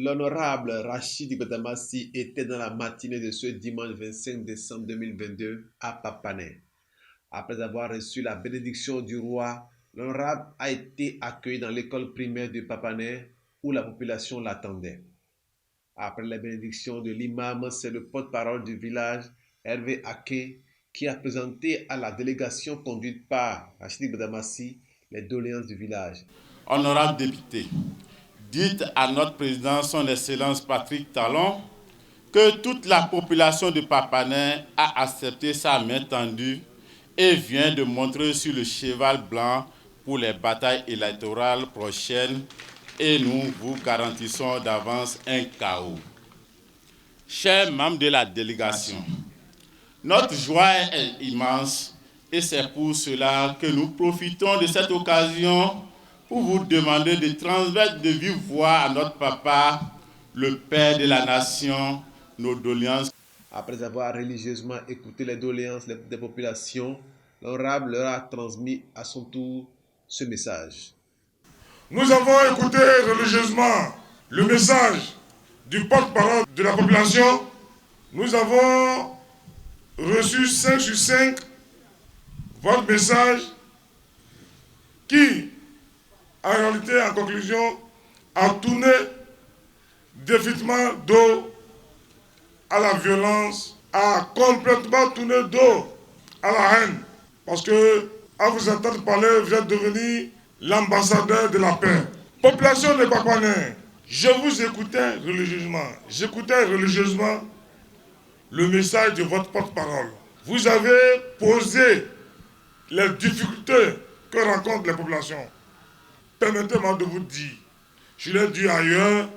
L'honorable Rachid Goudamassi était dans la matinée de ce dimanche 25 décembre 2022 à Papanais. Après avoir reçu la bénédiction du roi, l'honorable a été accueilli dans l'école primaire de Papanais où la population l'attendait. Après la bénédiction de l'imam, c'est le porte-parole du village, Hervé Aké, qui a présenté à la délégation conduite par Rachid Goudamassi les doléances du village. Honorable député, dites à notre président, son Excellence Patrick Talon, que toute la population de Papanais a accepté sa main tendue et vient de montrer sur le cheval blanc pour les batailles électorales prochaines et nous vous garantissons d'avance un chaos. Chers membres de la délégation, notre joie est immense et c'est pour cela que nous profitons de cette occasion pour vous demander de transmettre de vive voix à notre papa, le père de la nation, nos doléances. Après avoir religieusement écouté les doléances des populations, l'honorable leur a transmis à son tour ce message. Nous avons écouté religieusement le message du porte-parole de la population. Nous avons reçu 5 sur 5 votre message qui, en réalité, en conclusion, a tourné définitivement dos à la violence, a complètement tourné dos à la haine. Parce que, à vous entendre parler, vous êtes devenu l'ambassadeur de la paix. Population de Papanais, je vous écoutais religieusement. J'écoutais religieusement le message de votre porte-parole. Vous avez posé les difficultés que rencontrent les populations. Permettez-moi de vous dire, je l'ai dit ailleurs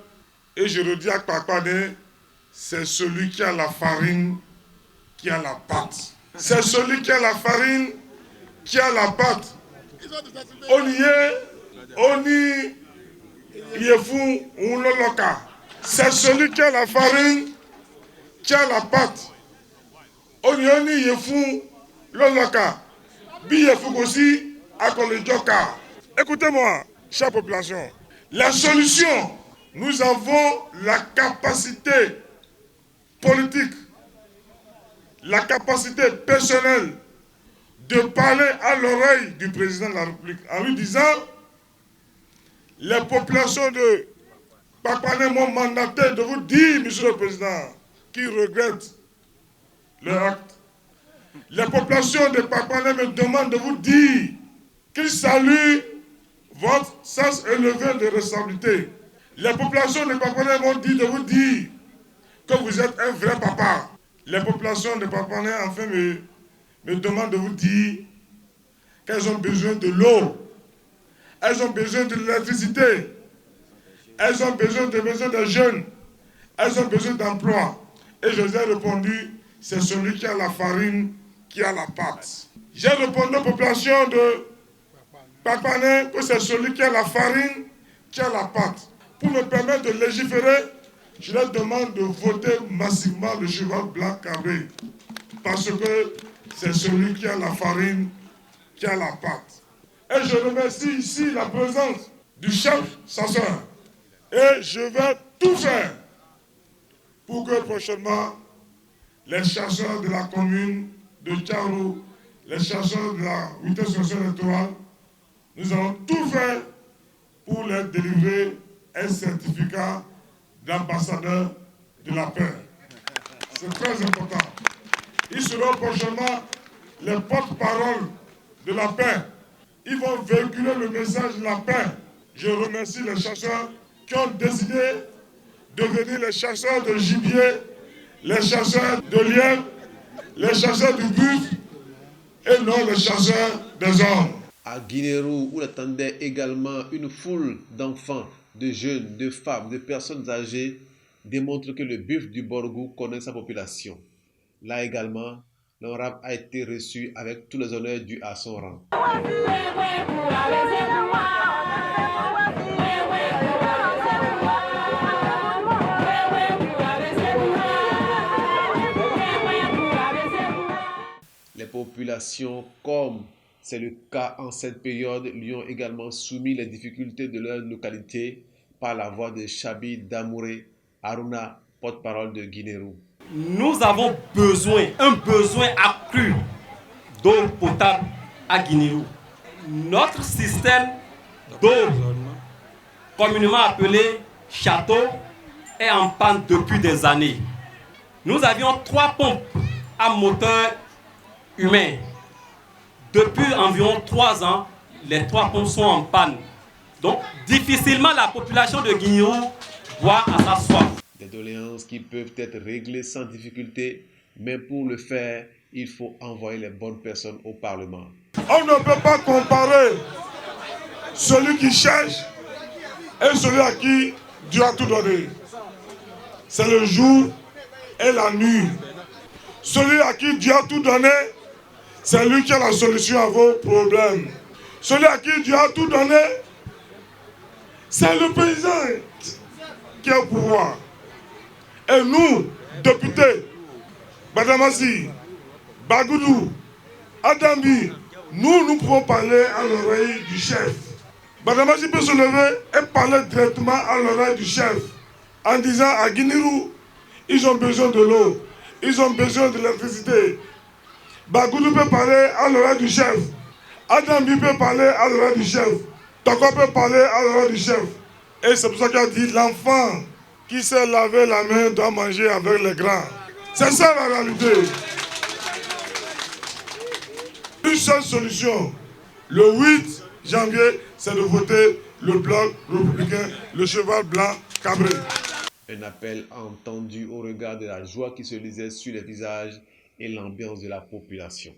et je le dis à Papanais, c'est celui qui a la farine qui a la pâte. C'est celui qui a la farine qui a la pâte. On y est fou ou le loca. C'est celui qui a la farine qui a la pâte. On y est fou le loca. Bi est fou aussi à le joka. Écoutez-moi, chère population. La solution, nous avons la capacité politique, la capacité personnelle de parler à l'oreille du président de la République en lui disant les populations de Papanais m'ont mandaté de vous dire, monsieur le président, qu'ils regrettent leur acte. Les populations de Papanais me demandent de vous dire qu'ils saluent votre sens élevé de responsabilité. Les populations de Papanais m'ont dit de vous dire que vous êtes un vrai papa. Les populations de Papanais, enfin, me demandent de vous dire qu'elles ont besoin de l'eau, elles ont besoin de l'électricité, elles ont besoin de maisons de jeunes, elles ont besoin d'emploi. Et je leur ai répondu, c'est celui qui a la farine, qui a la pâte. J'ai répondu aux populations de Papanais que c'est celui qui a la farine, qui a la pâte. Pour me permettre de légiférer, je leur demande de voter massivement le cheval blanc carré. Parce que c'est celui qui a la farine, qui a la pâte. Et je remercie ici la présence du chef chasseur. Et je vais tout faire pour que prochainement, les chasseurs de la commune de Tcharo, les chasseurs de la 8e section électorale, nous allons tout faire pour leur délivrer un certificat d'ambassadeur de la paix. C'est très important. Ils seront prochainement les porte-parole de la paix. Ils vont véhiculer le message de la paix. Je remercie les chasseurs qui ont décidé de devenir les chasseurs de gibier, les chasseurs de lièvre, les chasseurs du buffle et non les chasseurs des hommes. À Guinérou, où attendait également une foule d'enfants, de jeunes, de femmes, de personnes âgées, démontre que le buffle du Borgou connaît sa population. Là également, l'honorable a été reçu avec tous les honneurs dus à son rang. Les populations, comme c'est le cas en cette période, lui ont également soumis les difficultés de leur localité, par la voix de Chabi Damouré Aruna, porte-parole de Guinéro. Nous avons un besoin accru d'eau potable à Guinéro. Notre système d'eau, communément appelé château, est en panne depuis des années. Nous avions 3 pompes à moteur humain. Depuis environ 3 ans, les 3 pompes sont en panne. Donc, difficilement la population de Guinéro boit à sa soif. Des doléances qui peuvent être réglées sans difficulté, mais pour le faire, il faut envoyer les bonnes personnes au Parlement. On ne peut pas comparer celui qui cherche et celui à qui Dieu a tout donné. C'est le jour et la nuit. Celui à qui Dieu a tout donné, c'est lui qui a la solution à vos problèmes. Celui à qui Dieu a tout donné, c'est le paysan qui est au pouvoir. Et nous, députés, Badamassi, Bagoudou, Adambi, nous pouvons parler à l'oreille du chef. Badamassi peut se lever et parler directement à l'oreille du chef en disant à Guinéro, ils ont besoin de l'eau, ils ont besoin de l'électricité. Bagoudou peut parler à l'oreille du chef. Adambi peut parler à l'oreille du chef. Toko peut parler à l'oreille du chef. Et c'est pour ça qu'il a dit l'enfant qui sait laver la main doit manger avec les grands. C'est ça la réalité. Une seule solution. Le 8 janvier, c'est de voter le bloc républicain, le cheval blanc cabré. Un appel entendu au regard de la joie qui se lisait sur les visages et l'ambiance de la population.